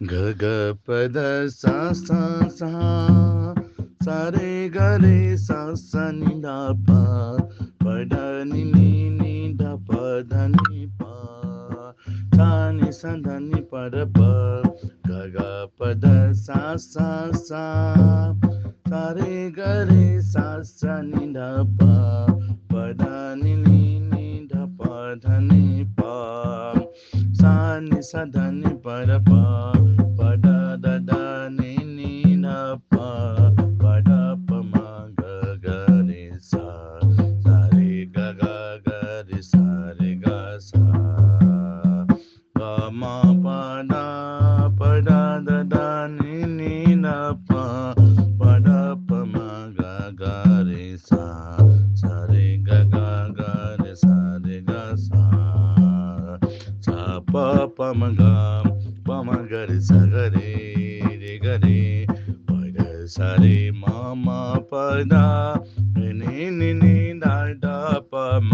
ಗ ಗ ಪದ ಸಾ ಸಾ ಸಾ ಸಾ ರೇ ಗ ರೇ ಸಾ ಸ ನಿ ದ ಪ ಪ ದ ನಿ ನಿ ನಿ ದ ಪ ಧ ನಿ ಪ ಸಾ ನಿ ಸ ಧ ನಿ ಪ ದ ಪ ಗ ಗ ಪದ ಸಾ ಸಾ ಸಾ ಸಾ ರೇ ಗ ರೇ ಸಾ ಸ ನಿ ದ ಪ ಪ ದ ನಿ ನಿ ನಿ ದ ಪ ಧ ನಿ ಪ ಸಾ ನಿ ಸ ಧ ನಿ ಪ ದ ಪ ಪ ದ ದ ದ ನಿ ನಿ ನ ಪ ಪ ದ ಪ ಮ ಗ ಗ ರಿ ಸಾ ಸಾ ರಿ ಗ ಗ ಗ ರಿ ಸಾ ರಿ ಗ ಸಾ ಗ ಮ ಪ ದ ಪ ದ ದ ದ ನಿ ನಿ ನ ಪ ಪ ದ ಪ ಮ ಗ ಗ ರಿ ಸಾ ಸಾ ರಿ ಗ ಗ ಗ ರಿ ಸಾ ರಿ ಗ ಸಾ ಸಾ ಪ ಪ ಮ ಗ ಪ ಮ ಗ ರಿ ಸ ಗ ರಿ ರಿ ಗ ರಿ ಪ ಗ ಸ ರಿ ಮ ಮ ಪ ದ ನಿ ನಿ ನಿ ದ ದ ಪ ಮ